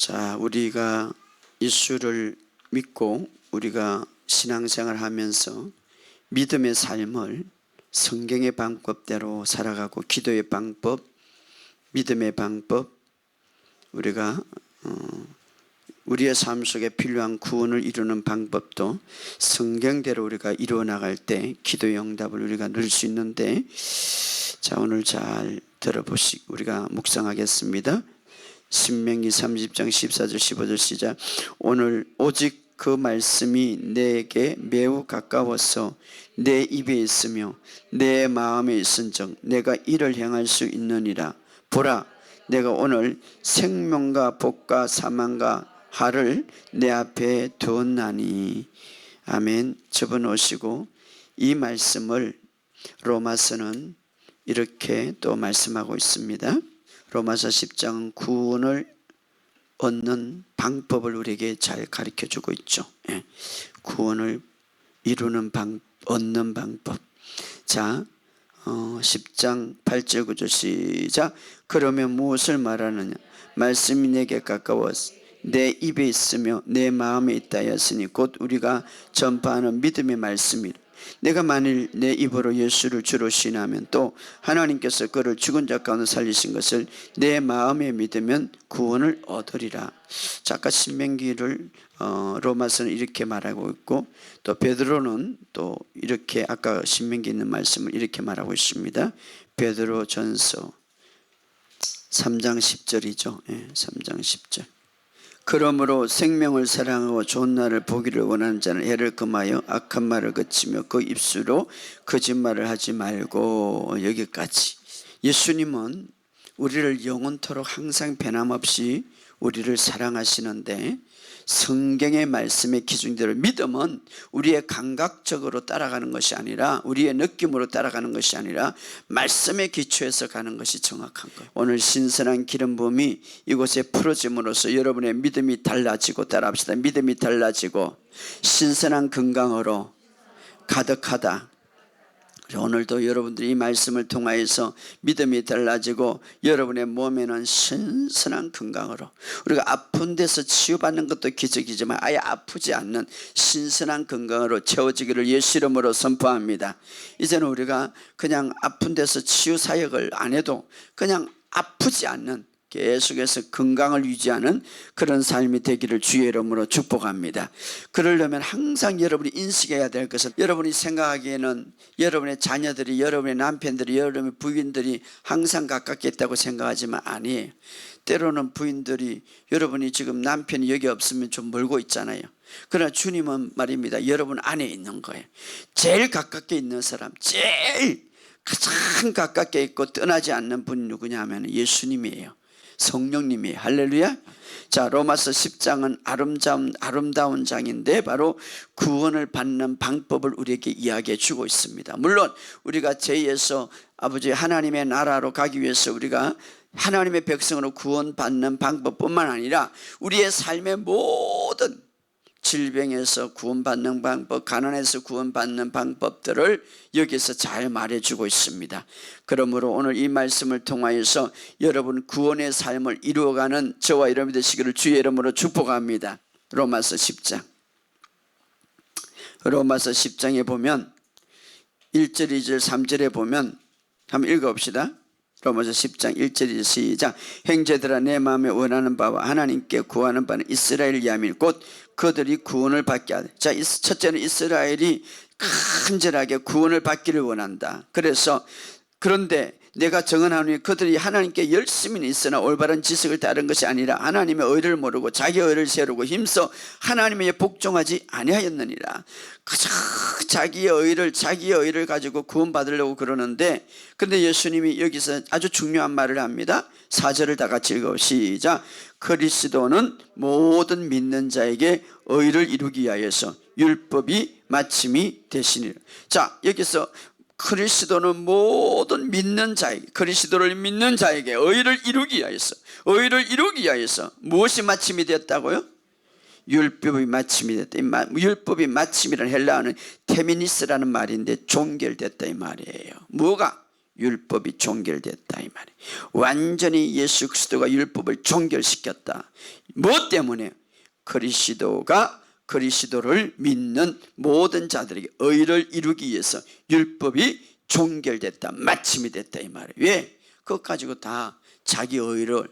자, 우리가 예수를 믿고 우리가 신앙생활 하면서 믿음의 삶을 성경의 방법대로 살아가고 기도의 방법, 믿음의 방법, 우리가 우리의 삶 속에 필요한 구원을 이루는 방법도 성경대로 우리가 이루어 나갈 때 기도의 응답을 우리가 누릴 수 있는데, 자, 오늘 잘 들어보시고 우리가 묵상하겠습니다. 신명기 30장 14절 15절 시작. 오늘 오직 그 말씀이 내게 매우 가까워서 내 입에 있으며 내 마음에 있은즉 내가 이를 행할 수 있느니라. 보라, 내가 오늘 생명과 복과 사망과 하를 내 앞에 두었나니. 아멘. 접어놓으시고 이 말씀을 로마서는 이렇게 또 말씀하고 있습니다. 로마서 10장은 구원을 얻는 방법을 우리에게 잘 가르쳐주고 있죠. 구원을 이루는 얻는 방법. 자, 10장 8절 9절 시작. 그러면 무엇을 말하느냐? 말씀이 내게 가까워서 내 입에 있으며 내 마음에 있다 하였으니 곧 우리가 전파하는 믿음의 말씀이라. 내가 만일 내 입으로 예수를 주로 시인하면 또 하나님께서 그를 죽은 자 가운데 살리신 것을 내 마음에 믿으면 구원을 얻으리라. 자, 아까 신명기를 로마서는 이렇게 말하고 있고, 또 베드로는 또 이렇게 아까 신명기 있는 말씀을 이렇게 말하고 있습니다. 베드로 전서 3장 10절이죠. 3장 10절. 그러므로 생명을 사랑하고 좋은 날을 보기를 원하는 자는 해를 금하여 악한 말을 그치며 그 입술로 거짓말을 하지 말고. 여기까지. 예수님은 우리를 영원토록 항상 변함없이 우리를 사랑하시는데, 성경의 말씀의 기준대로 믿음은 우리의 감각적으로 따라가는 것이 아니라, 우리의 느낌으로 따라가는 것이 아니라 말씀의 기초에서 가는 것이 정확한 거예요. 오늘 신선한 기름 부음이 이곳에 풀어짐으로써 여러분의 믿음이 달라지고, 따라합시다. 믿음이 달라지고 신선한 건강으로 가득하다. 오늘도 여러분들이 이 말씀을 통하여서 믿음이 달라지고 여러분의 몸에는 신선한 건강으로, 우리가 아픈 데서 치유받는 것도 기적이지만 아예 아프지 않는 신선한 건강으로 채워지기를 예수 이름으로 선포합니다. 이제는 우리가 그냥 아픈 데서 치유 사역을 안 해도 그냥 아프지 않는, 계속해서 건강을 유지하는 그런 삶이 되기를 주의 이름으로 축복합니다. 그러려면 항상 여러분이 인식해야 될 것은, 여러분이 생각하기에는 여러분의 자녀들이, 여러분의 남편들이, 여러분의 부인들이 항상 가깝게 있다고 생각하지만 아니에요. 때로는 부인들이, 여러분이 지금 남편이 여기 없으면 좀 멀고 있잖아요. 그러나 주님은 말입니다, 여러분 안에 있는 거예요. 제일 가깝게 있는 사람, 제일 가장 가깝게 있고 떠나지 않는 분이 누구냐 하면 예수님이에요. 성령님이. 할렐루야. 자, 로마서 10장은 아름다운 장인데 바로 구원을 받는 방법을 우리에게 이야기해 주고 있습니다. 물론 우리가 죄에서 아버지 하나님의 나라로 가기 위해서 우리가 하나님의 백성으로 구원받는 방법뿐만 아니라 우리의 삶의 모든 질병에서 구원받는 방법, 가난에서 구원받는 방법들을 여기서 잘 말해주고 있습니다. 그러므로 오늘 이 말씀을 통하여서 여러분 구원의 삶을 이루어가는 저와 여러분이 되시기를 주의 이름으로 축복합니다. 로마서 10장. 로마서 10장에 보면 1절, 2절, 3절에 보면 한번 읽어봅시다. 로마서 10장 1절 시작. 형제들아, 내 마음에 원하는 바와 하나님께 구하는 바는 이스라엘 야민 곧 그들이 구원을 받게 하되. 자, 첫째는 이스라엘이 간절하게 구원을 받기를 원한다. 그런데 내가 정한 하나님, 그들이 하나님께 열심히 있으나 올바른 지식을 따른 것이 아니라 하나님의 의를 모르고 자기 의를 세우고 힘써 하나님의 복종하지 아니하였느니라. 그저 자기의 의를 가지고 구원받으려고 그러는데, 그런데 예수님이 여기서 아주 중요한 말을 합니다. 4절을 다 같이 읽어 시작. 그리스도는 모든 믿는 자에게 의를 이루기 위하여서 율법이 마침이 되시니라. 자, 여기서 그리스도는 모든 믿는 자에게, 그리스도를 믿는 자에게 의를 이루기 위하여서 무엇이 마침이 되었다고요? 율법이 마침이 됐다. 율법이 마침이라는 헬라어는 테미니스라는 말인데 종결됐다 이 말이에요. 뭐가? 율법이 종결됐다 이 말이에요. 완전히 예수 그리스도가 율법을 종결시켰다. 뭐 때문에? 그리스도를 믿는 모든 자들에게 의를 이루기 위해서 율법이 종결됐다, 마침이 됐다 이 말이에요. 왜? 그것 가지고 다 자기 의를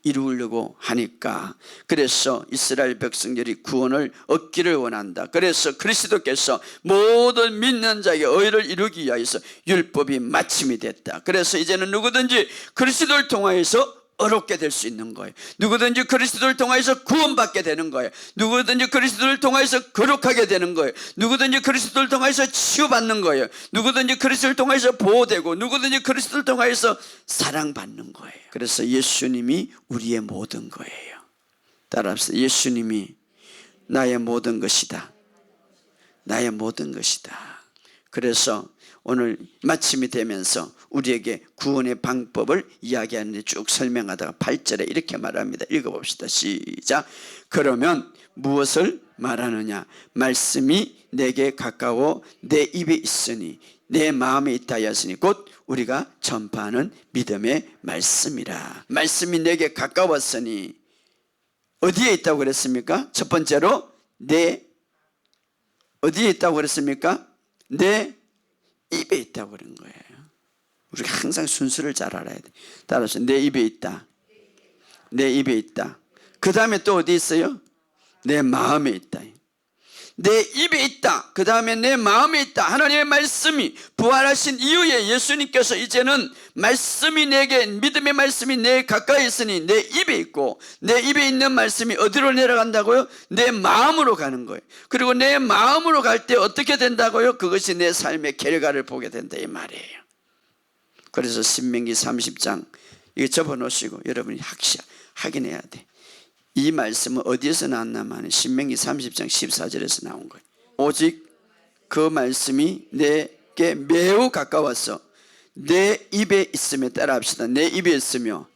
이루려고 하니까. 그래서 이스라엘 백성들이 구원을 얻기를 원한다. 그래서 그리스도께서 모든 믿는 자에게 의를 이루기 위하여서 율법이 마침이 됐다. 그래서 이제는 누구든지 그리스도를 통하여서 어렵게 될 수 있는 거예요. 누구든지 그리스도를 통하여서 구원받게 되는 거예요. 누구든지 그리스도를 통하여서 거룩하게 되는 거예요. 누구든지 그리스도를 통하여서 치유받는 거예요. 누구든지 그리스도를 통하여서 보호되고, 누구든지 그리스도를 통하여서 사랑받는 거예요. 그래서 예수님이 우리의 모든 거예요. 따라합시다. 예수님이 나의 모든 것이다. 나의 모든 것이다. 그래서 오늘 마침이 되면서 우리에게 구원의 방법을 이야기하는데 쭉 설명하다가 8절에 이렇게 말합니다. 읽어봅시다. 시작. 그러면 무엇을 말하느냐? 말씀이 내게 가까워 내 입에 있으니 내 마음에 있다 하였으니 곧 우리가 전파하는 믿음의 말씀이라. 말씀이 내게 가까웠으니 어디에 있다고 그랬습니까? 첫 번째로 어디에 있다고 그랬습니까? 내 입에 있다고 그런 거예요. 우리가 항상 순서를 잘 알아야 돼. 따라서 내 입에 있다. 내 입에 있다. 그 다음에 또 어디 있어요? 내 마음에 있다. 내 입에 있다. 그 다음에 내 마음에 있다. 하나님의 말씀이 부활하신 이후에 예수님께서 이제는 말씀이 내게, 믿음의 말씀이 내 가까이 있으니 내 입에 있고, 내 입에 있는 말씀이 어디로 내려간다고요? 내 마음으로 가는 거예요. 그리고 내 마음으로 갈 때 어떻게 된다고요? 그것이 내 삶의 결과를 보게 된다 이 말이에요. 그래서 신명기 30장 이거 접어놓으시고 여러분이 확인해야 돼. 이 말씀은 어디에서 나왔냐면 신명기 30장 14절에서 나온 거예요. 오직 그 말씀이 내게 매우 가까워서 내 입에 있으며, 따라합시다. 내 입에 있으며,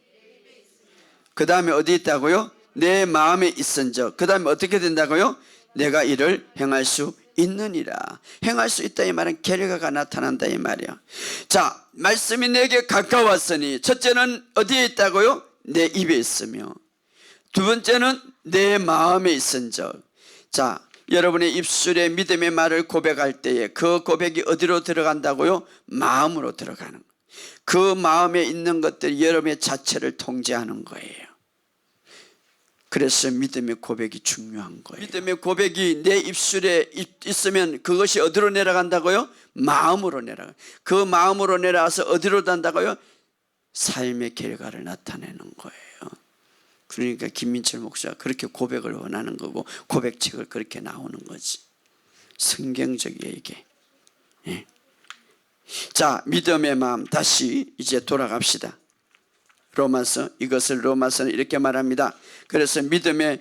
그 다음에 어디 있다고요? 내 마음에 있은즉, 그 다음에 어떻게 된다고요? 내가 이를 행할 수 있느니라. 행할 수 있다 이 말은 결과가 나타난다 이 말이야. 자, 말씀이 내게 가까웠으니 첫째는 어디에 있다고요? 내 입에 있으며, 두 번째는 내 마음에 있은즉. 자, 여러분의 입술에 믿음의 말을 고백할 때에 그 고백이 어디로 들어간다고요? 마음으로 들어가는 거예요. 그 마음에 있는 것들이 여러분의 자체를 통제하는 거예요. 그래서 믿음의 고백이 중요한 거예요. 믿음의 고백이 내 입술에 있으면 그것이 어디로 내려간다고요? 마음으로 내려가요. 그 마음으로 내려가서 어디로 간다고요? 삶의 결과를 나타내는 거예요. 그러니까 김민철 목사가 그렇게 고백을 원하는 거고 고백책을 그렇게 나오는 거지. 성경적이에요 이게. 예. 자, 믿음의 마음 다시 이제 돌아갑시다. 로마서는 이렇게 말합니다. 그래서 믿음의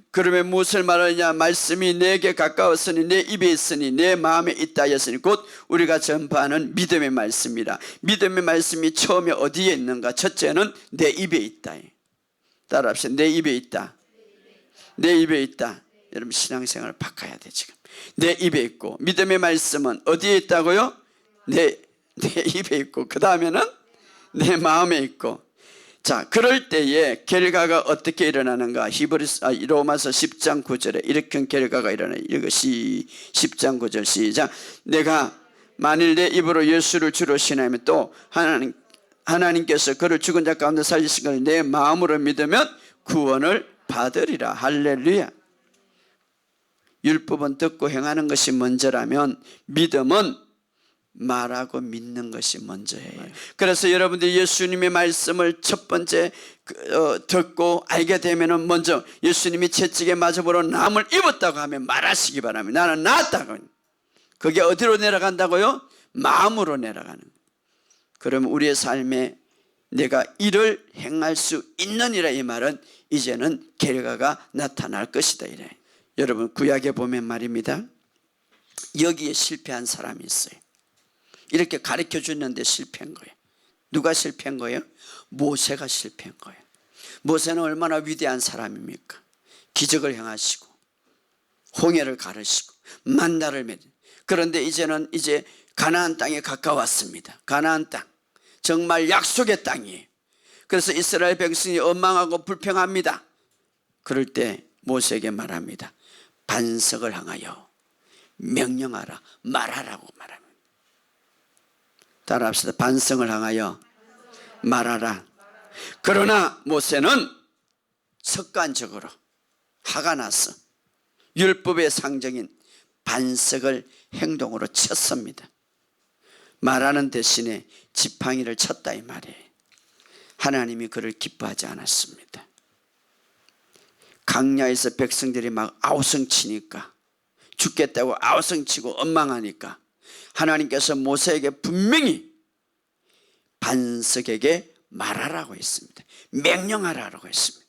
그러면 무엇을 말하느냐? 말씀이 내게 가까웠으니 내 입에 있으니 내 마음에 있다 하였으니 곧 우리가 전파하는 믿음의 말씀이라. 믿음의 말씀이 처음에 어디에 있는가? 첫째는 내 입에 있다. 따라합시다. 내 입에 있다. 내 입에 있다. 여러분 신앙생활을 바꿔야 돼 지금. 내 입에 있고, 믿음의 말씀은 어디에 있다고요? 내 입에 있고, 그 다음에는 내 마음에 있고. 자, 그럴 때에 결과가 어떻게 일어나는가? 로마서 10장 9절에 이렇게 결과가 일어나요. 이것이 10장 9절 시작. 내가 만일 내 입으로 예수를 주로 신하면 또 하나님께서 그를 죽은 자 가운데 살리신 것을 내 마음으로 믿으면 구원을 받으리라. 할렐루야. 율법은 듣고 행하는 것이 먼저라면 믿음은 말하고 믿는 것이 먼저예요. 그래서 여러분들이 예수님의 말씀을 첫 번째 듣고 알게 되면 먼저 예수님이 채찍에 맞아보러 남을 입었다고 하면 말하시기 바랍니다. 나는 나았다고. 그게 어디로 내려간다고요? 마음으로 내려가는. 그러면 우리의 삶에 내가 이를 행할 수 있느니라 이 말은 이제는 결과가 나타날 것이다 이래. 여러분 구약에 보면 말입니다. 여기에 실패한 사람이 있어요. 이렇게 가르쳐 줬는데 실패한 거예요. 누가 실패한 거예요? 모세가 실패한 거예요. 모세는 얼마나 위대한 사람입니까? 기적을 행하시고 홍해를 가르시고 만나를 맺은. 그런데 이제는 이제 가나안 땅에 가까웠습니다. 가나안 땅, 정말 약속의 땅이에요. 그래서 이스라엘 백성이 원망하고 불평합니다. 그럴 때 모세에게 말합니다. 반석을 향하여 명령하라, 말하라고 말합니다. 따라합시다. 반석을 향하여 말하라. 그러나 모세는 습관적으로 화가 나서 율법의 상징인 반석을 행동으로 쳤습니다. 말하는 대신에 지팡이를 쳤다 이 말이에요. 하나님이 그를 기뻐하지 않았습니다. 강야에서 백성들이 막 아우성치니까, 죽겠다고 아우성치고 원망하니까 하나님께서 모세에게 분명히 반석에게 말하라고 했습니다. 명령하라고 했습니다.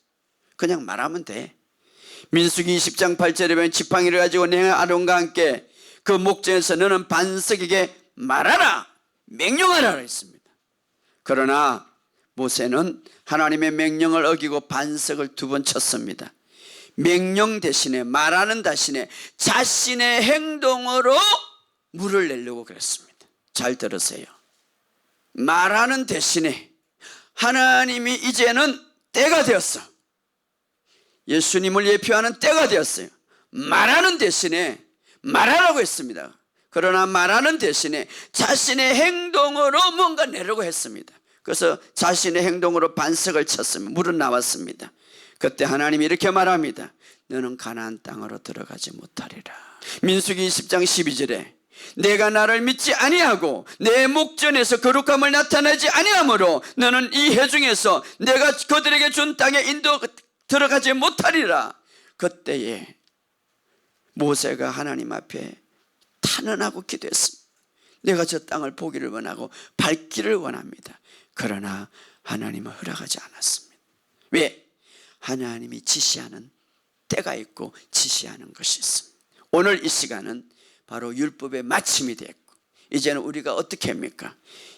그냥 말하면 돼. 민수기 20장 8절에 보면 지팡이를 가지고 내 아론과 함께 그 목전에서 너는 반석에게 말하라, 명령하라 했습니다. 그러나 모세는 하나님의 명령을 어기고 반석을 2번 쳤습니다. 명령 대신에, 말하는 대신에 자신의 행동으로 물을 내려고 그랬습니다. 잘 들으세요. 말하는 대신에 하나님이 이제는 때가 되었어. 예수님을 예표하는 때가 되었어요. 말하는 대신에 말하라고 했습니다. 그러나 말하는 대신에 자신의 행동으로 뭔가 내려고 했습니다. 그래서 자신의 행동으로 반석을 쳤습니다. 물은 나왔습니다. 그때 하나님이 이렇게 말합니다. 너는 가나안 땅으로 들어가지 못하리라. 민수기 20장 12절에 내가 나를 믿지 아니하고 내 목전에서 거룩함을 나타내지 아니하므로 너는 이 회중에서 내가 그들에게 준 땅에 들어가지 못하리라. 그때에 모세가 하나님 앞에 탄원하고 기도했습니다. 내가 저 땅을 보기를 원하고 밟기를 원합니다. 그러나 하나님은 허락하지 않았습니다. 왜? 하나님이 지시하는 때가 있고 지시하는 것이 있습니다. 오늘 이 시간은 바로 율법의 마침이 됐고, 이제는 우리가 어떻게 합니까?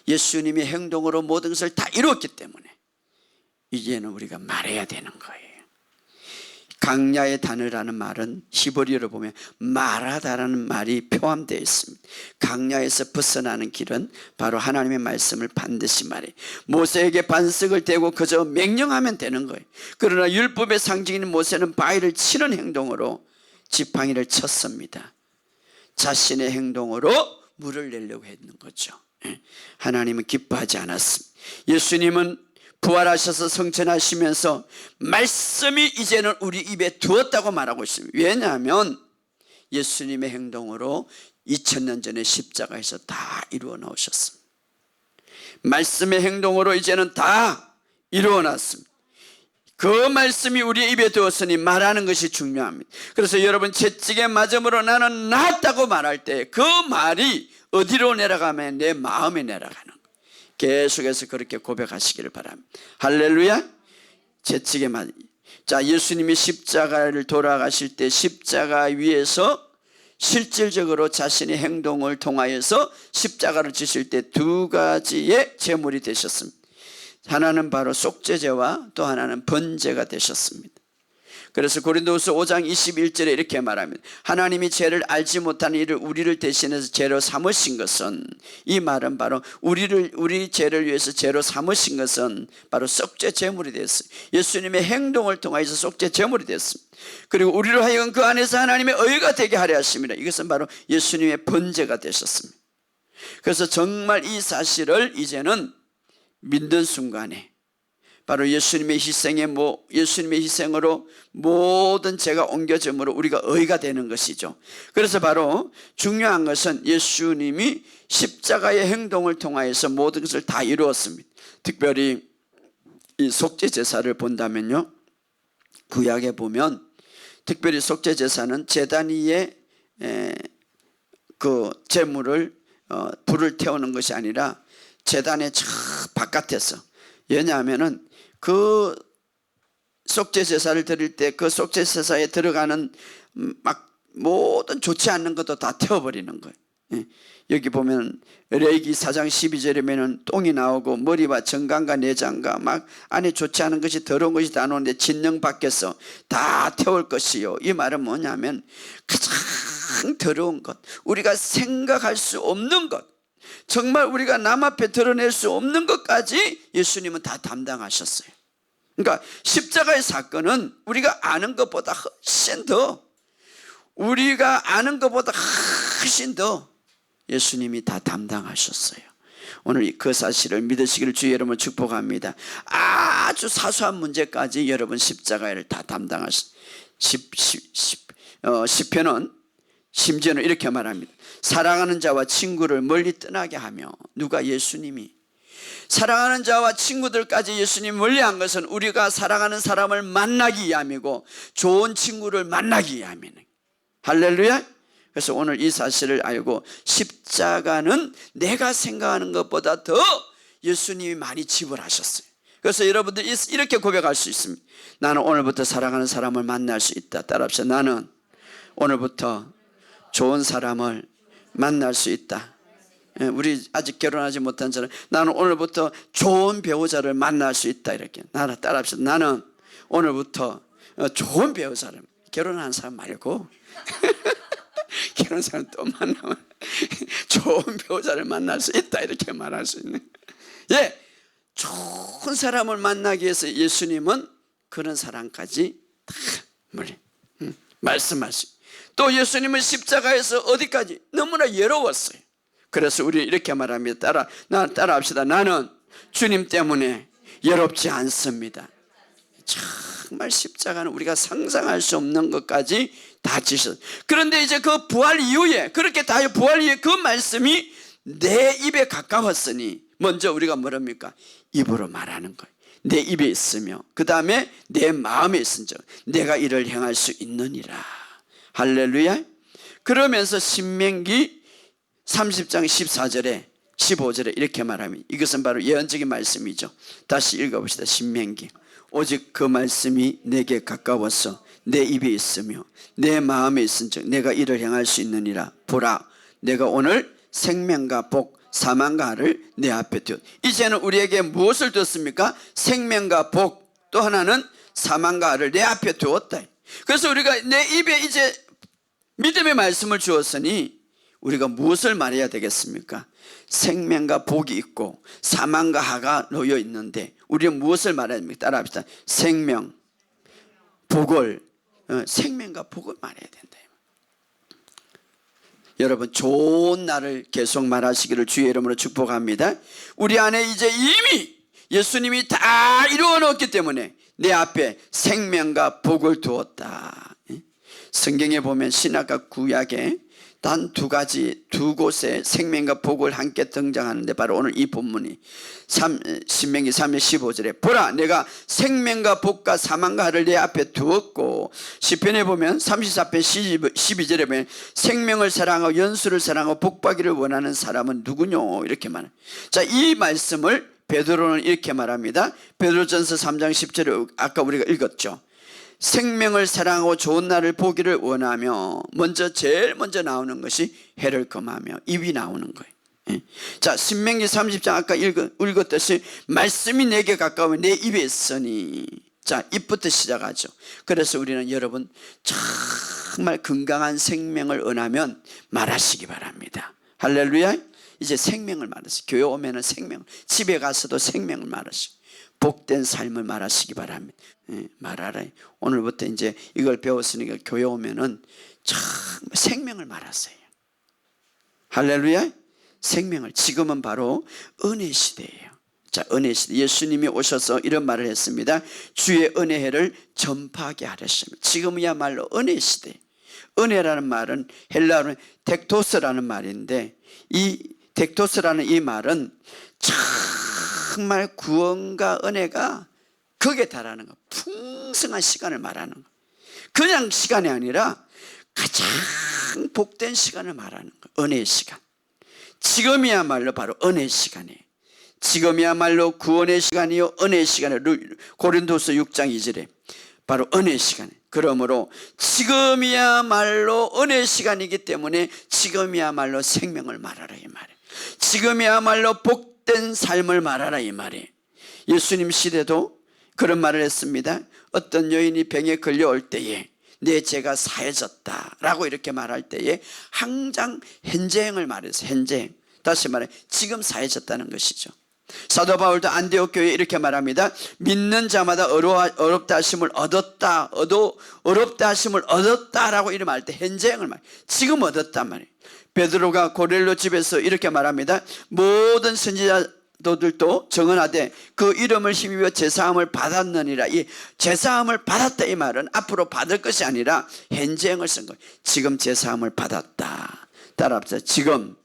예수님이 행동으로 모든 것을 다 이루었기 때문에 이제는 우리가 말해야 되는 거예요. 강야의 단어라는 말은 히브리어로 보면 말하다라는 말이 포함되어 있습니다. 강야에서 벗어나는 길은 바로 하나님의 말씀을 반드시 말해요. 모세에게 반석을 대고 그저 명령하면 되는 거예요. 그러나 율법의 상징인 모세는 바위를 치는 행동으로 지팡이를 쳤습니다. 자신의 행동으로 물을 내려고 했는 거죠. 하나님은 기뻐하지 않았습니다. 예수님은 부활하셔서 성천하시면서 말씀이 이제는 우리 입에 두었다고 말하고 있습니다. 왜냐하면 예수님의 행동으로 2000년 전에 십자가에서 다 이루어 나오셨습니다. 말씀의 행동으로 이제는 다 이루어 놨습니다. 그 말씀이 우리 입에 두었으니 말하는 것이 중요합니다. 그래서 여러분 채찍에 맞음으로 나는 나았다고 말할 때 그 말이 어디로 내려가면 내 마음에 내려가는 거예요. 계속해서 그렇게 고백하시기를 바랍니다. 할렐루야. 채찍에 맞. 자, 예수님이 십자가를 돌아가실 때 십자가 위에서 실질적으로 자신의 행동을 통하여서 십자가를 지실 때 2가지의 제물이 되셨습니다. 하나는 바로 속죄제와 또 하나는 번제가 되셨습니다. 그래서 고린도후서 5장 21절에 이렇게 말합니다. 하나님이 죄를 알지 못하는 이를 우리를 대신해서 죄로 삼으신 것은, 이 말은 바로 우리 죄를 위해서 죄로 삼으신 것은 바로 속죄 제물이 됐어요. 예수님의 행동을 통해서 속죄 제물이 됐습니다. 그리고 우리를 하여금 그 안에서 하나님의 의가 되게 하려 하십니다. 이것은 바로 예수님의 번제가 되셨습니다. 그래서 정말 이 사실을 이제는 믿는 순간에 바로 예수님의 희생으로 모든 죄가 옮겨짐으로 우리가 의가 되는 것이죠. 그래서 바로 중요한 것은 예수님이 십자가의 행동을 통하여서 모든 것을 다 이루었습니다. 특별히 이 속죄제사를 본다면요, 구약에 보면 특별히 속죄제사는 제단 위에 그 제물을 불을 태우는 것이 아니라 제단의 저 바깥에서, 왜냐하면은 그 속죄제사를 드릴 때 그 속죄제사에 들어가는 막 모든 좋지 않는 것도 다 태워버리는 거예요. 여기 보면 레위기 4장 12절이면 똥이 나오고 머리와 정강과 내장과 막 안에 좋지 않은 것이, 더러운 것이 다 나오는데 진영 밖에서 다 태울 것이요. 이 말은 뭐냐면 가장 더러운 것, 우리가 생각할 수 없는 것, 정말 우리가 남 앞에 드러낼 수 없는 것까지 예수님은 다 담당하셨어요. 그러니까 십자가의 사건은 우리가 아는 것보다 훨씬 더, 우리가 아는 것보다 훨씬 더 예수님이 다 담당하셨어요. 오늘 그 사실을 믿으시기를 주의 이름으로 축복합니다. 아주 사소한 문제까지 여러분 십자가를 다 담당하셨어요. 시편은 심지어는 이렇게 말합니다. 사랑하는 자와 친구를 멀리 떠나게 하며, 누가? 예수님이. 사랑하는 자와 친구들까지 예수님이 멀리한 것은 우리가 사랑하는 사람을 만나기 위함이고 좋은 친구를 만나기 위함이네. 할렐루야. 그래서 오늘 이 사실을 알고 십자가는 내가 생각하는 것보다 더 예수님이 많이 지불하셨어요. 그래서 여러분들 이렇게 고백할 수 있습니다. 나는 오늘부터 사랑하는 사람을 만날 수 있다. 따라합시다. 나는 오늘부터 좋은 사람을 만날 수 있다. 우리 아직 결혼하지 못한 사람, 나는 오늘부터 좋은 배우자를 만날 수 있다. 이렇게 따라합시다. 나는 오늘부터 좋은 배우자를, 결혼한 사람 말고 결혼 사람 또 만나면 좋은 배우자를 만날 수 있다. 이렇게 말할 수 있는. 예, 좋은 사람을 만나기 위해서 예수님은 그런 사람까지 다 말씀하시고, 또 예수님은 십자가에서 어디까지? 너무나 외로웠어요. 그래서 우리 이렇게 말합니다. 따라합시다. 나는 주님 때문에 외롭지 않습니다. 정말 십자가는 우리가 상상할 수 없는 것까지 다 지셨어요. 그런데 이제 그 부활 이후에, 그렇게 다 부활 이후에 그 말씀이 내 입에 가까웠으니 먼저 우리가 뭐랍니까? 입으로 말하는 거예요. 내 입에 있으며 그 다음에 내 마음에 있은즉 내가 이를 행할 수 있느니라. 할렐루야. 그러면서 신명기 30장 14절에 15절에 이렇게 말합니다. 이것은 바로 예언적인 말씀이죠. 다시 읽어봅시다. 신명기. 오직 그 말씀이 내게 가까워서 내 입에 있으며 내 마음에 있은즉 내가 이를 행할 수 있느니라. 보라, 내가 오늘 생명과 복, 사망과 화를 내 앞에 두었다. 이제는 우리에게 무엇을 두었습니까? 생명과 복, 또 하나는 사망과 화를 내 앞에 두었다. 그래서 우리가 내 입에 이제 믿음의 말씀을 주었으니 우리가 무엇을 말해야 되겠습니까? 생명과 복이 있고 사망과 화가 놓여 있는데 우리는 무엇을 말해야 됩니까? 따라합시다. 생명, 복을, 생명과 복을 말해야 된다. 여러분, 좋은 날을 계속 말하시기를 주의 이름으로 축복합니다. 우리 안에 이제 이미 예수님이 다 이루어 놓았기 때문에 내 앞에 생명과 복을 두었다. 성경에 보면 신약과 구약에 단 두 곳에 생명과 복을 함께 등장하는데 바로 오늘 이 본문이 신명기 3장 15절에 보라, 내가 생명과 복과 사망과 화를 내 앞에 두었고, 시편에 보면 34편 12절에 보면 생명을 사랑하고 연수를 사랑하고 복받기를 원하는 사람은 누구뇨? 이렇게 말해요. 자, 이 말씀을 베드로는 이렇게 말합니다. 베드로전서 3장 10절에 아까 우리가 읽었죠. 생명을 사랑하고 좋은 날을 보기를 원하며 제일 먼저 나오는 것이 해를 금하며, 입이 나오는 거예요. 자, 신명기 30장 아까 읽었듯이 말씀이 내게 가까우면 내 입에 있으니, 자, 입부터 시작하죠. 그래서 우리는 여러분 정말 건강한 생명을 원하면 말하시기 바랍니다. 할렐루야. 이제 생명을 말하시고, 교회 오면은 생명, 집에 가서도 생명을 말하시고 복된 삶을 말하시기 바랍니다. 말하라. 오늘부터 이제 이걸 배웠으니까 교회 오면은 참 생명을 말하세요. 할렐루야. 생명을. 지금은 바로 은혜 시대예요. 자, 은혜 시대. 예수님이 오셔서 이런 말을 했습니다. 주의 은혜를 전파하게 하셨습니다. 지금이야말로 은혜 시대. 은혜라는 말은 헬라어로 덱토스라는 말인데, 이 덱토스라는 이 말은 정말 구원과 은혜가 극에 달하는 거, 풍성한 시간을 말하는 거. 그냥 시간이 아니라 가장 복된 시간을 말하는 거. 은혜의 시간. 지금이야말로 바로 은혜의 시간이에요. 지금이야말로 구원의 시간이요 은혜의 시간이에요. 고린도서 6장 2절에 바로 은혜의 시간이에요. 그러므로 지금이야말로 은혜의 시간이기 때문에 지금이야말로 생명을 말하라 이 말이에요. 지금이야말로 복된 삶을 말하라 이 말이에요. 예수님 시대도 그런 말을 했습니다. 어떤 여인이 병에 걸려올 때에 내 죄가 사해졌다 라고 이렇게 말할 때에 항상 현재형을 말해서 현재형. 다시 말해 지금 사해졌다는 것이죠. 사도 바울도 안디옥 교회에 이렇게 말합니다. 믿는 자마다 어렵다 하심을 얻었다, 어렵다 하심을 얻었다라고 이렇게 말할 때 현재형을 말해. 지금 얻었단 말이에요. 베드로가 고넬료 집에서 이렇게 말합니다. 모든 선지자들도 정언하되 그 이름을 힘입어 제사함을 받았느니라. 이 제사함을 받았다 이 말은 앞으로 받을 것이 아니라 현재형을 쓴 거예요. 지금 제사함을 받았다. 따라합시다. 지금.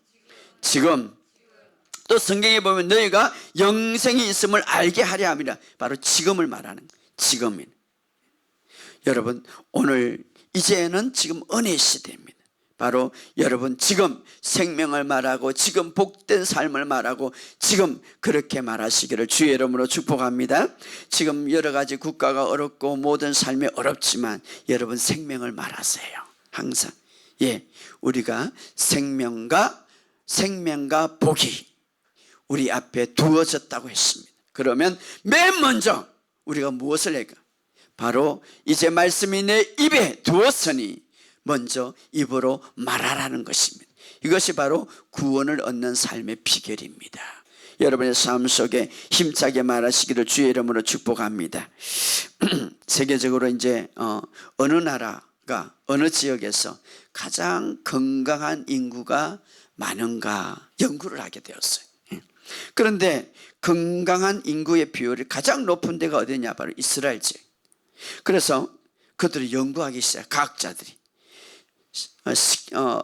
또 성경에 보면 너희가 영생이 있음을 알게 하려 함이라. 바로 지금을 말하는 거예요. 지금인. 여러분 오늘 이제는 지금 은혜 시대입니다. 바로 여러분 지금 생명을 말하고 지금 복된 삶을 말하고 지금 그렇게 말하시기를 주의 이름으로 축복합니다. 지금 여러 가지 국가가 어렵고 모든 삶이 어렵지만 여러분 생명을 말하세요. 항상. 우리가 생명과 복이 우리 앞에 두어졌다고 했습니다. 그러면 맨 먼저 우리가 무엇을 할까? 바로 이제 말씀이 내 입에 두었으니 먼저 입으로 말하라는 것입니다. 이것이 바로 구원을 얻는 삶의 비결입니다. 여러분의 삶 속에 힘차게 말하시기를 주의 이름으로 축복합니다. 세계적으로 이제 어느 나라가 어느 지역에서 가장 건강한 인구가 많은가 연구를 하게 되었어요. 그런데 건강한 인구의 비율이 가장 높은 데가 어디냐? 바로 이스라엘 지역. 그래서 그들이 연구하기 시작. 과학자들이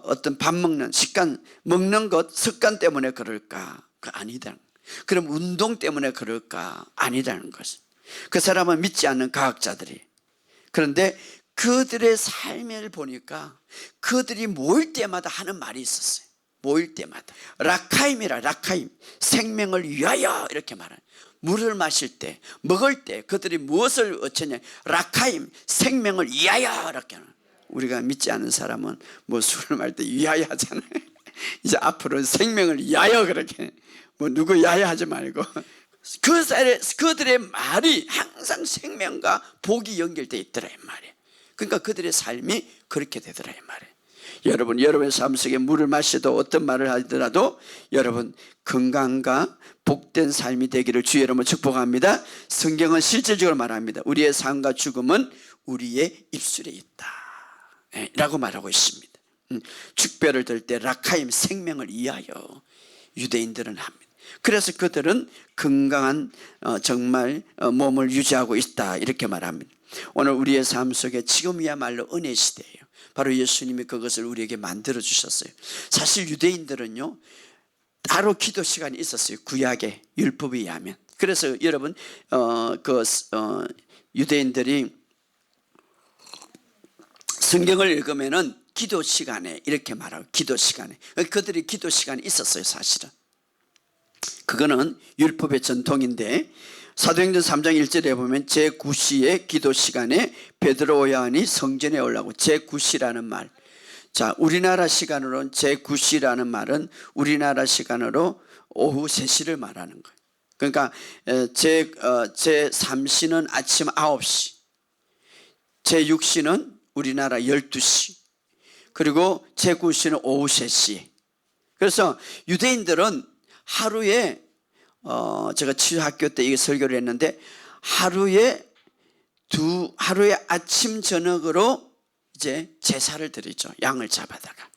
어떤 밥 먹는 습관, 먹는 것 습관 때문에 그럴까? 아니다는 거예요. 그럼 운동 때문에 그럴까? 아니다는 것이. 그 사람은 믿지 않는 과학자들이. 그런데 그들의 삶을 보니까 그들이 모일 때마다 하는 말이 있었어요. 모일 때마다 라카임 생명을 위하여 이렇게 말해요. 물을 마실 때 먹을 때 그들이 무엇을 어쩌냐 라카임 생명을 위하여 이렇게 하는. 우리가 믿지 않는 사람은 뭐 술을 마실 때 위하여 하잖아요. 이제 앞으로 생명을 위하여 그렇게 뭐 누구 위하여 하지 말고 그들의 말이 항상 생명과 복이 연결되어 있더라 이 말이에요. 그러니까 그들의 삶이 그렇게 되더라 이 말이에요. 여러분의 삶 속에 물을 마셔도 어떤 말을 하더라도 여러분 건강과 복된 삶이 되기를 주의 이름으로 축복합니다. 성경은 실질적으로 말합니다. 우리의 삶과 죽음은 우리의 입술에 있다 라고 말하고 있습니다. 축배를 들 때 라카임 생명을 위하여 유대인들은 합니다. 그래서 그들은 건강한 정말 몸을 유지하고 있다 이렇게 말합니다. 오늘 우리의 삶 속에 지금이야말로 은혜 시대예요. 바로 예수님이 그것을 우리에게 만들어 주셨어요. 사실 유대인들은요 따로 기도 시간이 있었어요. 구약의 율법에 의하면. 그래서 여러분 유대인들이 성경을 읽으면은 기도 시간에 이렇게 말하고 기도 시간에 그들이 기도 시간이 있었어요. 사실은 그거는 율법의 전통인데 사도행전 3장 1절에 보면 제9시의 기도 시간에 베드로와 요한이 성전에 올라오고 제9시라는 말. 자, 우리나라 시간으로는 제9시라는 말은 우리나라 시간으로 오후 3시를 말하는 거예요. 그러니까 제3시는 아침 9시, 제6시는 우리나라 12시, 그리고 제9시는 오후 3시. 그래서 유대인들은 하루에 제가 치유학교 때 이게 설교를 했는데 하루에 아침 저녁으로 이제 제사를 드리죠. 양을 잡아다가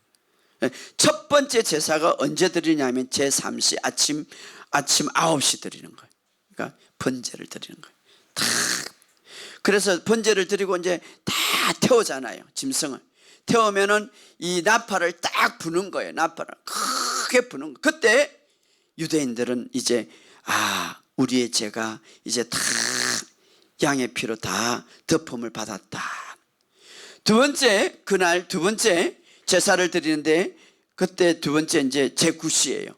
첫 번째 제사가 언제 드리냐면 제3시 아침 9시 드리는 거예요. 그러니까 번제를 드리는 거예요. 그래서 번제를 드리고 이제 다 태우잖아요. 짐승을 태우면은 이 나팔을 딱 부는 거예요. 나팔을 크게 부는 거예요. 그때 유대인들은 이제 우리의 죄가 이제 다 양의 피로 다 덮음을 받았다. 그날 두 번째 제사를 드리는데 그때 두 번째 이제 제9시예요.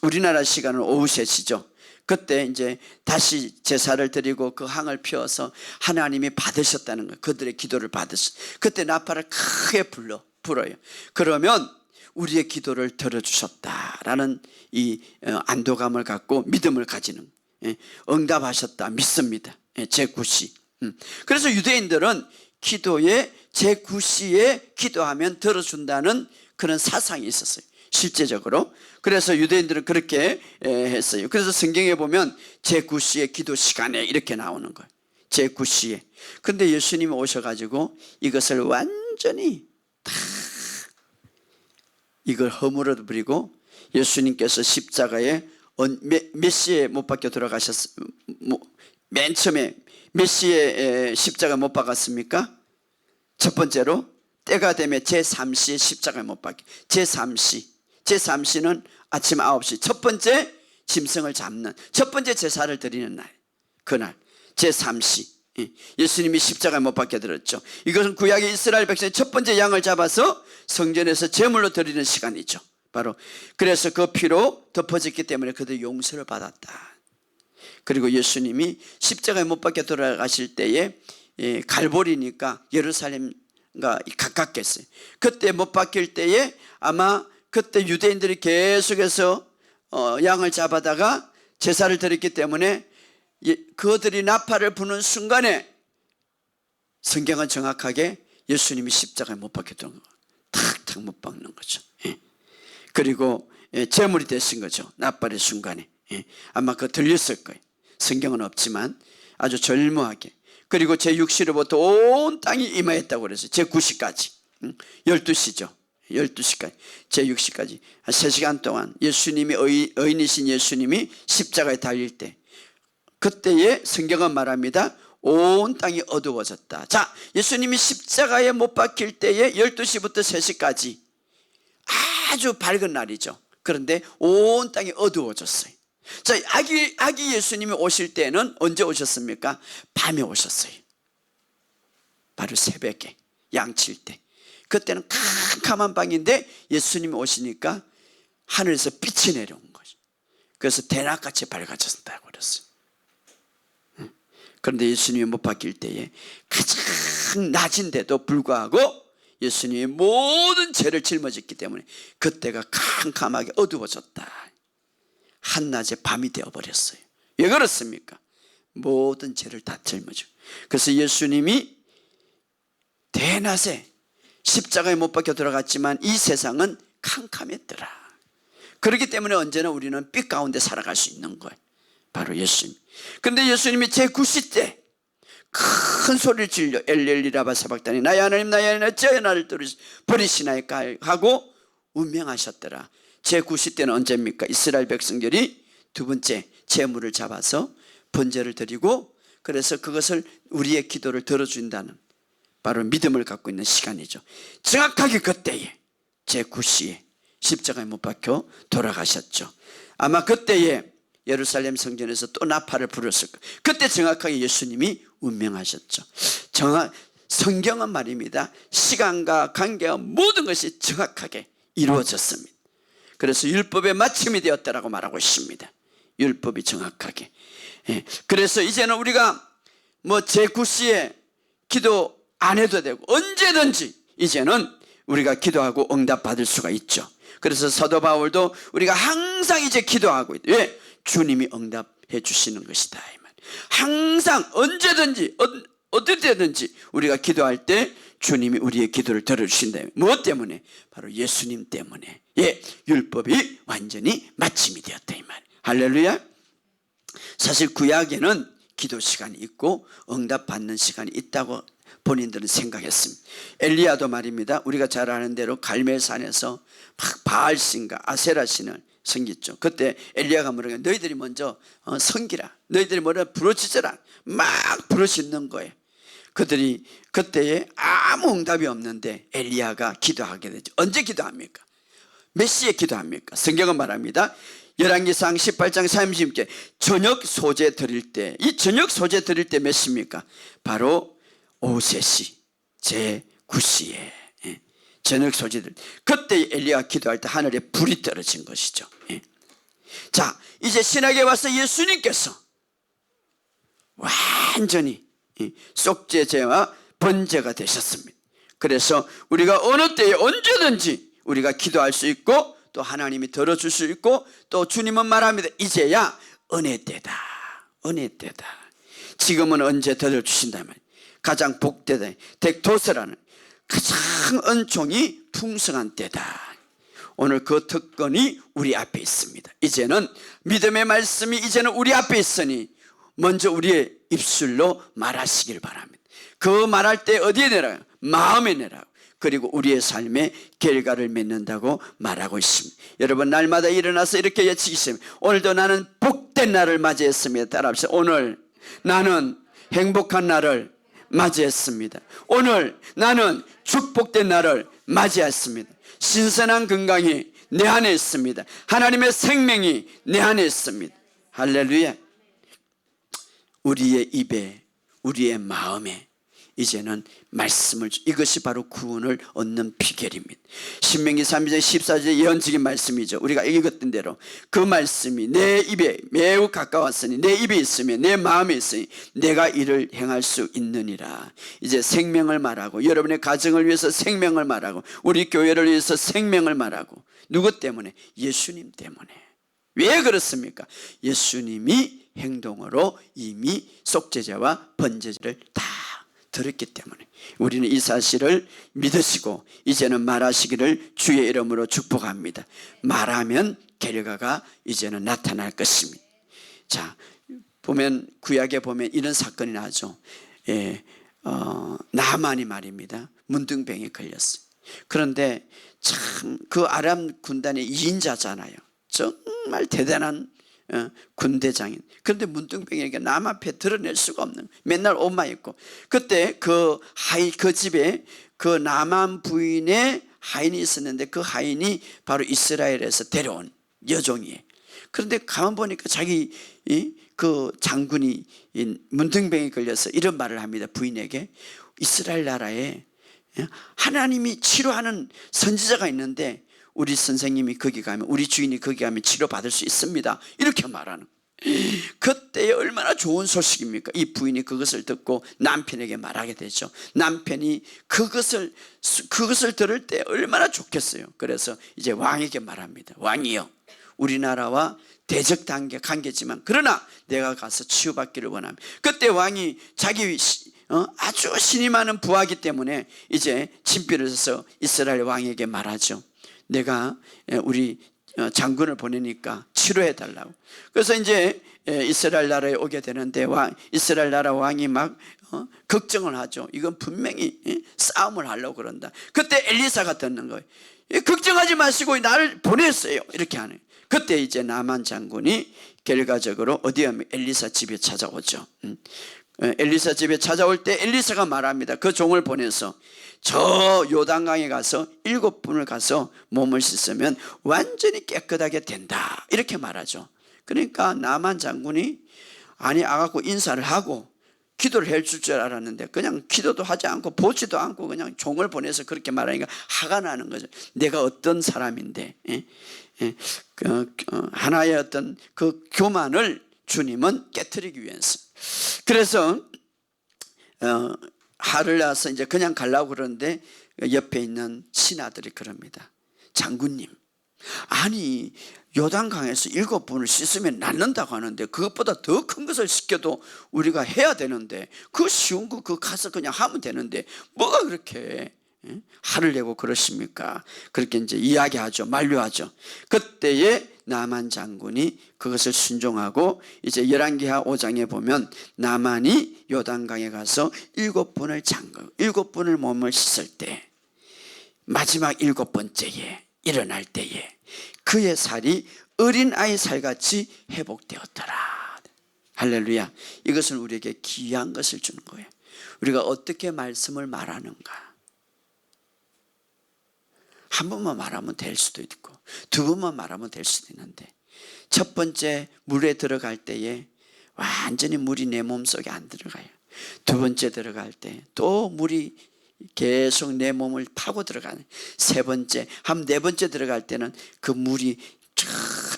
우리나라 시간은 오후 3시죠. 그때 이제 다시 제사를 드리고 그 항을 피워서 하나님이 받으셨다는 거예요. 그들의 기도를 받으셨어요. 그때 나팔을 크게 불어요. 그러면 우리의 기도를 들어주셨다라는 이 안도감을 갖고 믿음을 가지는 응답하셨다 믿습니다. 제9시. 그래서 유대인들은 기도에 제9시에 기도하면 들어준다는 그런 사상이 있었어요. 실제적으로. 그래서 유대인들은 그렇게 했어요. 그래서 성경에 보면 제9시의 기도 시간에 이렇게 나오는 거예요. 제9시에. 근데 예수님이 오셔가지고 이것을 완전히 다 이걸 허물어 버리고, 예수님께서 십자가에 몇 시에 못 박혀 돌아가셨어요? 맨 처음에 몇 시에 십자가 못 박았습니까? 첫 번째로 때가 되면 제3시에 십자가에 못 박혀. 제3시는 아침 9시 첫 번째 짐승을 잡는 첫 번째 제사를 드리는 날, 그날 제3시 예수님이 십자가에 못 박혀 들었죠. 이것은 구약의 이스라엘 백성이 첫 번째 양을 잡아서 성전에서 제물로 드리는 시간이죠. 바로 그래서 그 피로 덮어졌기 때문에 그들 용서를 받았다. 그리고 예수님이 십자가에 못 박혀 돌아가실 때에 갈보리니까 예루살렘과 가깝겠어요. 그때 못 박힐 때에 아마 그때 유대인들이 계속해서 양을 잡아다가 제사를 드렸기 때문에 그들이 나팔을 부는 순간에 성경은 정확하게 예수님이 십자가에 못 박혔던 거 탁탁 못 박는 거죠. 그리고 제물이 되신 거죠. 나팔의 순간에. 아마 그거 들렸을 거예요. 성경은 없지만 아주 절묘하게. 그리고 제6시로부터 온 땅이 임하였다고 그랬어요. 제9시까지 12시죠. 12시까지 제6시까지 3시간 동안 예수님이 의인이신 예수님이 십자가에 달릴 때, 그때에 성경은 말합니다. 온 땅이 어두워졌다. 자, 예수님이 십자가에 못 박힐 때에 12시부터 3시까지 아주 밝은 날이죠. 그런데 온 땅이 어두워졌어요. 자, 아기 예수님이 오실 때는 언제 오셨습니까? 밤에 오셨어요. 바로 새벽에 양칠 때. 그때는 캄캄한 방인데 예수님이 오시니까 하늘에서 빛이 내려온 거죠. 그래서 대낮같이 밝아졌다고 그랬어요. 그런데 예수님이 못 박힐 때에 가장 낮은데도 불구하고 예수님이 모든 죄를 짊어졌기 때문에 그때가 캄캄하게 어두워졌다. 한낮에 밤이 되어버렸어요. 왜 그렇습니까? 모든 죄를 다 짊어지고. 그래서 예수님이 대낮에 십자가에 못 박혀 들어갔지만 이 세상은 캄캄했더라. 그렇기 때문에 언제나 우리는 빛 가운데 살아갈 수 있는 거예요. 바로 예수님. 그런데 예수님이 제9시 때 큰 소리를 질러 엘리엘리 라마 사박다니 나의 하나님 나의 하나님 어찌하여 나를 버리시나이까 하고 운명하셨더라. 제9시 때는 언제입니까? 이스라엘 백성들이 두 번째 제물을 잡아서 번제를 드리고, 그래서 그것을 우리의 기도를 들어준다는 바로 믿음을 갖고 있는 시간이죠. 정확하게 그때에 제9시에 십자가에 못 박혀 돌아가셨죠. 아마 그때에 예루살렘 성전에서 또 나팔을 불었을 거예요. 그때 정확하게 예수님이 운명하셨죠. 성경은 말입니다. 시간과 관계와 모든 것이 정확하게 이루어졌습니다. 그래서 율법의 마침이 되었다라고 말하고 있습니다. 율법이 정확하게. 그래서 이제는 우리가 제9시에 기도 안 해도 되고 언제든지 이제는 우리가 기도하고 응답 받을 수가 있죠. 그래서 사도 바울도 우리가 항상 이제 기도하고 있다. 왜? 주님이 응답해 주시는 것이다. 이 말. 항상 언제든지 어떨 때든지 우리가 기도할 때 주님이 우리의 기도를 들어주신다. 무엇 때문에? 바로 예수님 때문에. 율법이 완전히 마침이 되었다 이 말. 할렐루야. 사실 구약에는 기도 시간이 있고 응답 받는 시간이 있다고 본인들은 생각했습니다. 엘리야도 말입니다. 우리가 잘 아는 대로 갈멜산에서 막 바알신과 아세라신을 섬겼죠. 그때 엘리야가 뭐라고 너희들이 먼저 섬기라. 너희들이 뭐라 부르짖어라. 막 부르짖는 거예요. 그들이 그때에 아무 응답이 없는데 엘리야가 기도하게 되죠. 언제 기도합니까? 몇 시에 기도합니까? 성경은 말합니다. 열왕기상 18장 30절 저녁 소재 드릴 때, 이 저녁 소재 드릴 때 몇 시입니까? 바로 오후 3시 제9시에 저녁 소재들. 그때 엘리야가 기도할 때 하늘에 불이 떨어진 것이죠. 자, 이제 신학에 와서 예수님께서 완전히 속죄제와 번제가 되셨습니다. 그래서 우리가 어느 때에 언제든지 우리가 기도할 수 있고 또 하나님이 들어줄 수 있고 또 주님은 말합니다. 이제야 은혜 때다. 은혜 때다. 지금은 언제 들어주신다면 가장 복되다. 덱도스라는 가장 은총이 풍성한 때다. 오늘 그 특권이 우리 앞에 있습니다. 이제는 믿음의 말씀이 이제는 우리 앞에 있으니 먼저 우리의 입술로 말하시길 바랍니다. 그 말할 때 어디에 내라요? 마음에 내라고. 그리고 우리의 삶에 결과를 맺는다고 말하고 있습니다. 여러분, 날마다 일어나서 이렇게 외치겠습니다. 오늘도 나는 복된 날을 맞이했습니다. 따라합시다. 오늘 나는 행복한 날을 맞이했습니다. 오늘 나는 축복된 날을 맞이했습니다. 신선한 건강이 내 안에 있습니다. 하나님의 생명이 내 안에 있습니다. 할렐루야. 우리의 입에, 우리의 마음에 이제는 말씀을, 이것이 바로 구원을 얻는 비결입니다. 신명기 3장 14절의 예언적인 말씀이죠. 우리가 읽었던 대로 그 말씀이 내 입에 매우 가까웠으니, 내 입에 있으면 내 마음에 있으니 내가 이를 행할 수 있느니라. 이제 생명을 말하고, 여러분의 가정을 위해서 생명을 말하고, 우리 교회를 위해서 생명을 말하고. 누구 때문에? 예수님 때문에. 왜 그렇습니까? 예수님이 행동으로 이미 속죄제와 번제제를 다 들었기 때문에 우리는 이 사실을 믿으시고 이제는 말하시기를 주의 이름으로 축복합니다. 말하면 결과가 이제는 나타날 것입니다. 자, 보면 구약에 보면 이런 사건이 나죠. 나만이 말입니다. 문둥병에 걸렸어요. 그런데 참 그 아람 군단의 2인자잖아요. 정말 대단한 군대장인. 그런데 문둥병에게 남 앞에 드러낼 수가 없는, 맨날 옷만 입고. 그때 그 집에 그 나만 부인의 하인이 있었는데 그 하인이 바로 이스라엘에서 데려온 여종이에요. 그런데 가만 보니까 자기 그 장군이 문둥병에 걸려서 이런 말을 합니다. 부인에게, 이스라엘 나라에 하나님이 치료하는 선지자가 있는데 우리 선생님이 거기 가면, 우리 주인이 거기 가면 치료받을 수 있습니다. 이렇게 말하는. 그때 얼마나 좋은 소식입니까? 이 부인이 그것을 듣고 남편에게 말하게 되죠. 남편이 그것을 들을 때 얼마나 좋겠어요. 그래서 이제 왕에게 말합니다. 왕이여, 우리나라와 대적 관계지만 그러나 내가 가서 치유받기를 원합니다. 그때 왕이 자기 아주 신이 많은 부하기 때문에 이제 친필을 써서 이스라엘 왕에게 말하죠. 내가 우리 장군을 보내니까 치료해 달라고. 그래서 이제 이스라엘 나라에 오게 되는데 이스라엘 나라 왕이 막 걱정을 하죠. 이건 분명히 싸움을 하려고 그런다. 그때 엘리사가 듣는 거예요. 걱정하지 마시고 나를 보냈어요. 이렇게 하는. 그때 이제 나만 장군이 결과적으로 어디 가면 엘리사 집에 찾아오죠. 엘리사 집에 찾아올 때 엘리사가 말합니다. 그 종을 보내서 저 요단강에 가서 7분을 가서 몸을 씻으면 완전히 깨끗하게 된다, 이렇게 말하죠. 그러니까 나만 장군이 아가고 인사를 하고 기도를 해줄 줄 알았는데 그냥 기도도 하지 않고 보지도 않고 그냥 종을 보내서 그렇게 말하니까 화가 나는 거죠. 내가 어떤 사람인데 하나의 어떤 그 교만을 주님은 깨트리기 위해서. 그래서 화를 나서 이제 그냥 가려고 그러는데 옆에 있는 신하들이 그럽니다. 장군님, 아니 요단강에서 7분을 씻으면 낫는다고 하는데 그것보다 더 큰 것을 시켜도 우리가 해야 되는데 그 쉬운 거 그거 가서 그냥 하면 되는데 뭐가 그렇게 화를 내고 그러십니까? 그렇게 이제 이야기하죠. 만류하죠. 그때에 나만 장군이 그것을 순종하고 이제 열왕기하 5장에 보면 나만이 요단강에 가서 7분을 잠그고 7분을 몸을 씻을 때 마지막 7번째에 일어날 때에 그의 살이 어린아이 살같이 회복되었더라. 할렐루야. 이것은 우리에게 귀한 것을 주는 거예요. 우리가 어떻게 말씀을 말하는가. 한 번만 말하면 될 수도 있고 두 번만 말하면 될 수도 있는데 첫 번째 물에 들어갈 때에 완전히 물이 내 몸속에 안 들어가요. 두 번째 들어갈 때 또 물이 계속 내 몸을 파고 들어가는. 세 번째, 네 번째 들어갈 때는 그 물이 저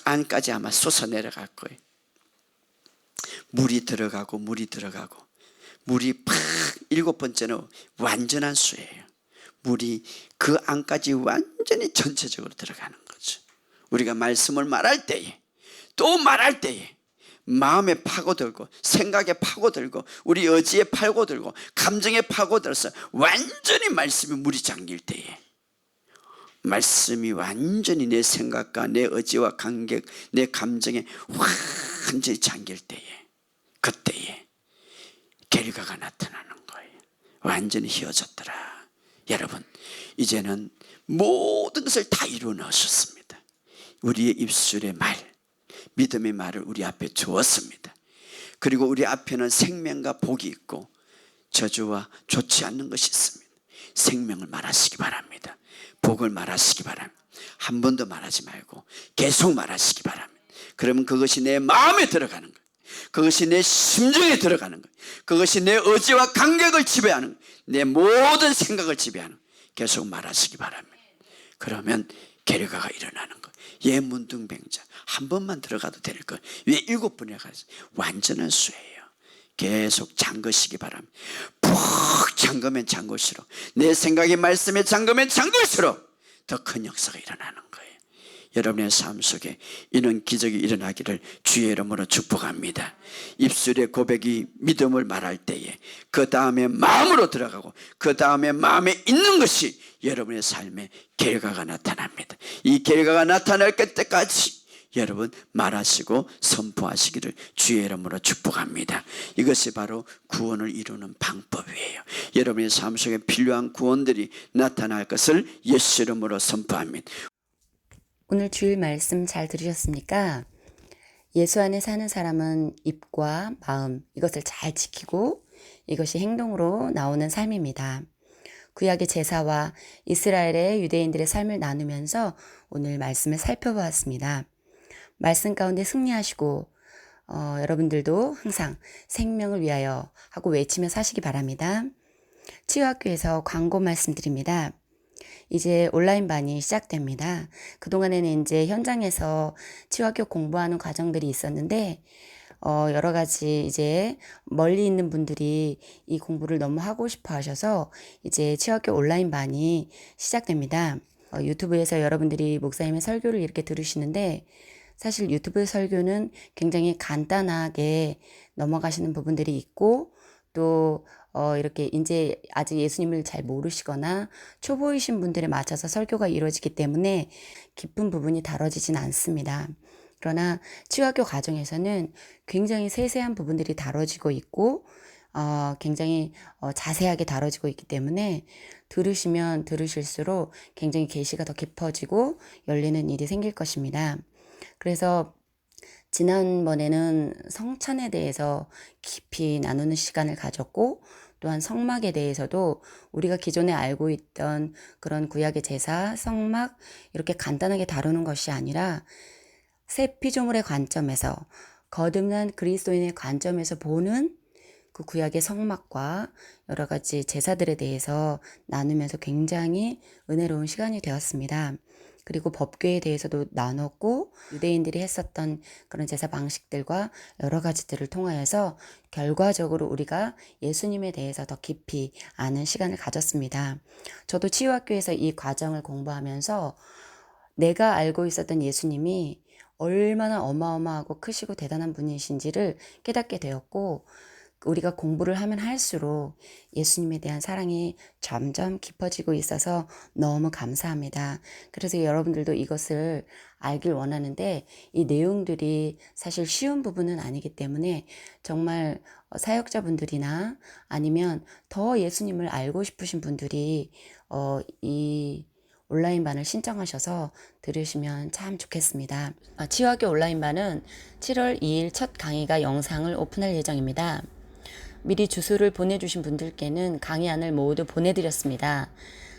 안까지 아마 솟아 내려갈 거예요. 물이 들어가고 물이 팍 7번째는 완전한 수예요. 물이 그 안까지 완전히 전체적으로 들어가는 거죠. 우리가 말씀을 말할 때에 또 말할 때에 마음에 파고들고 생각에 파고들고 우리 의지에 파고들고 감정에 파고들어서 완전히 말씀이 물이 잠길 때에 말씀이 완전히 내 생각과 내 의지와 감격, 내 감정에 완전히 잠길 때에, 그때에 결과가 나타나는 거예요. 완전히 휘어졌더라. 여러분, 이제는 모든 것을 다 이루어 넣으셨습니다. 우리의 입술의 말, 믿음의 말을 우리 앞에 주었습니다. 그리고 우리 앞에는 생명과 복이 있고 저주와 좋지 않는 것이 있습니다. 생명을 말하시기 바랍니다. 복을 말하시기 바랍니다. 한 번도 말하지 말고 계속 말하시기 바랍니다. 그러면 그것이 내 마음에 들어가는 거예요. 그것이 내 심정에 들어가는 거예요. 그것이 내 의지와 감격을 지배하는 거예요. 내 모든 생각을 지배하는 거예요. 계속 말하시기 바랍니다. 그러면 결과가 일어나는 거예요. 예 문둥병자 한 번만 들어가도 될 거예요. 왜 7번이나 가서 완전한 수예요. 계속 잠그시기 바랍니다. 푹 잠그면 잠글수록, 내 생각의 말씀에 잠그면 잠글수록 더 큰 역사가 일어나는 거예요. 여러분의 삶 속에 이런 기적이 일어나기를 주의 이름으로 축복합니다. 입술의 고백이 믿음을 말할 때에 그 다음에 마음으로 들어가고 그 다음에 마음에 있는 것이 여러분의 삶에 결과가 나타납니다. 이 결과가 나타날 때까지 여러분 말하시고 선포하시기를 주의 이름으로 축복합니다. 이것이 바로 구원을 이루는 방법이에요. 여러분의 삶 속에 필요한 구원들이 나타날 것을 예수 이름으로 선포합니다. 오늘 주일 말씀 잘 들으셨습니까? 예수 안에 사는 사람은 입과 마음, 이것을 잘 지키고 이것이 행동으로 나오는 삶입니다. 구약의 제사와 이스라엘의 유대인들의 삶을 나누면서 오늘 말씀을 살펴보았습니다. 말씀 가운데 승리하시고 여러분들도 항상 생명을 위하여 하고 외치며 사시기 바랍니다. 치유학교에서 광고 말씀드립니다. 이제 온라인반이 시작됩니다. 그동안에는 이제 현장에서 치유학교 공부하는 과정들이 있었는데 여러 가지 이제 멀리 있는 분들이 이 공부를 너무 하고 싶어 하셔서 이제 치유학교 온라인반이 시작됩니다. 유튜브에서 여러분들이 목사님의 설교를 이렇게 들으시는데 사실 유튜브 설교는 굉장히 간단하게 넘어가시는 부분들이 있고 또 이렇게 이제 아직 예수님을 잘 모르시거나 초보이신 분들에 맞춰서 설교가 이루어지기 때문에 깊은 부분이 다뤄지진 않습니다. 그러나 치유학교 과정에서는 굉장히 세세한 부분들이 다뤄지고 있고 굉장히 자세하게 다뤄지고 있기 때문에 들으시면 들으실수록 굉장히 계시가 더 깊어지고 열리는 일이 생길 것입니다. 그래서 지난번에는 성찬에 대해서 깊이 나누는 시간을 가졌고 또한 성막에 대해서도 우리가 기존에 알고 있던 그런 구약의 제사, 성막 이렇게 간단하게 다루는 것이 아니라 새 피조물의 관점에서 거듭난 그리스도인의 관점에서 보는 그 구약의 성막과 여러 가지 제사들에 대해서 나누면서 굉장히 은혜로운 시간이 되었습니다. 그리고 법궤에 대해서도 나눴고 유대인들이 했었던 그런 제사 방식들과 여러 가지들을 통하여서 결과적으로 우리가 예수님에 대해서 더 깊이 아는 시간을 가졌습니다. 저도 치유학교에서 이 과정을 공부하면서 내가 알고 있었던 예수님이 얼마나 어마어마하고 크시고 대단한 분이신지를 깨닫게 되었고 우리가 공부를 하면 할수록 예수님에 대한 사랑이 점점 깊어지고 있어서 너무 감사합니다. 그래서 여러분들도 이것을 알길 원하는데 이 내용들이 사실 쉬운 부분은 아니기 때문에 정말 사역자분들이나 아니면 더 예수님을 알고 싶으신 분들이 이 온라인반을 신청하셔서 들으시면 참 좋겠습니다. 치유학교 온라인반은 7월 2일 첫 강의가 영상을 오픈할 예정입니다. 미리 주소를 보내주신 분들께는 강의안을 모두 보내드렸습니다.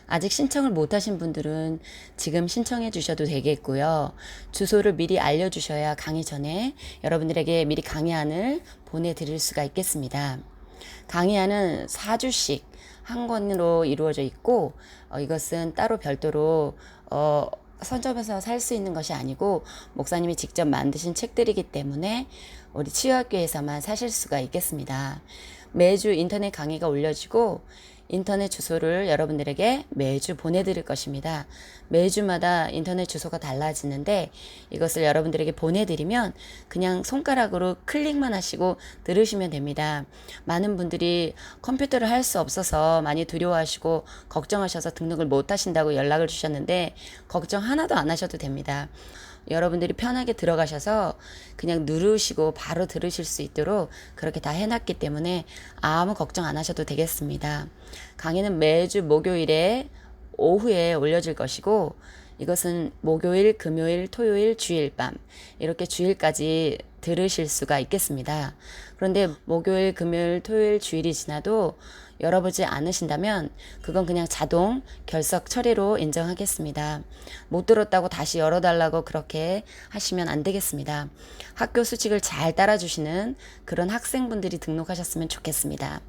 아직 신청을 못하신 분들은 지금 신청해 주셔도 되겠고요. 주소를 미리 알려주셔야 강의 전에 여러분들에게 미리 강의안을 보내드릴 수가 있겠습니다. 강의안은 4주씩 한 권으로 이루어져 있고 이것은 따로 별도로 선점해서 살 수 있는 것이 아니고 목사님이 직접 만드신 책들이기 때문에 우리 치유학교에서만 사실 수가 있겠습니다. 매주 인터넷 강의가 올려지고 인터넷 주소를 여러분들에게 매주 보내드릴 것입니다. 매주마다 인터넷 주소가 달라지는데 이것을 여러분들에게 보내드리면 그냥 손가락으로 클릭만 하시고 들으시면 됩니다. 많은 분들이 컴퓨터를 할 수 없어서 많이 두려워하시고 걱정하셔서 등록을 못 하신다고 연락을 주셨는데 걱정 하나도 안 하셔도 됩니다. 여러분들이 편하게 들어가셔서 그냥 누르시고 바로 들으실 수 있도록 그렇게 다 해놨기 때문에 아무 걱정 안 하셔도 되겠습니다. 강의는 매주 목요일에 오후에 올려질 것이고 이것은 목요일, 금요일, 토요일, 주일 밤 이렇게 주일까지 들으실 수가 있겠습니다. 그런데 목요일, 금요일, 토요일, 주일이 지나도 열어보지 않으신다면 그건 그냥 자동 결석 처리로 인정하겠습니다. 못 들었다고 다시 열어달라고 그렇게 하시면 안 되겠습니다. 학교 수칙을 잘 따라주시는 그런 학생분들이 등록하셨으면 좋겠습니다.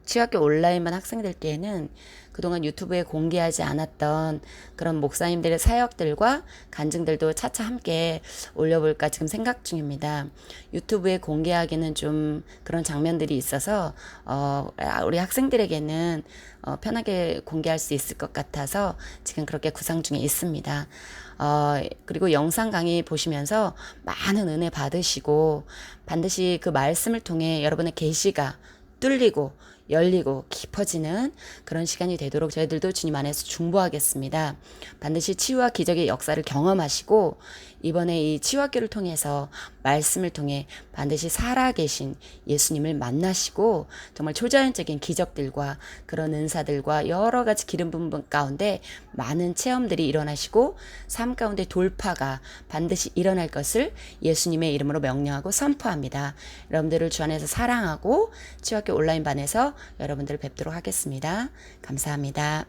취학교 온라인반 학생들께는 그동안 유튜브에 공개하지 않았던 그런 목사님들의 사역들과 간증들도 차차 함께 올려볼까 지금 생각 중입니다. 유튜브에 공개하기는 좀 그런 장면들이 있어서 우리 학생들에게는 편하게 공개할 수 있을 것 같아서 지금 그렇게 구상 중에 있습니다. 그리고 영상 강의 보시면서 많은 은혜 받으시고 반드시 그 말씀을 통해 여러분의 계시가 뚫리고 열리고 깊어지는 그런 시간이 되도록 저희들도 주님 안에서 중보하겠습니다. 반드시 치유와 기적의 역사를 경험하시고 이번에 이 치유학교를 통해서 말씀을 통해 반드시 살아계신 예수님을 만나시고 정말 초자연적인 기적들과 그런 은사들과 여러 가지 기름 부음 가운데 많은 체험들이 일어나시고 삶 가운데 돌파가 반드시 일어날 것을 예수님의 이름으로 명령하고 선포합니다. 여러분들을 주 안에서 사랑하고 치유학교 온라인반에서 여러분들을 뵙도록 하겠습니다. 감사합니다.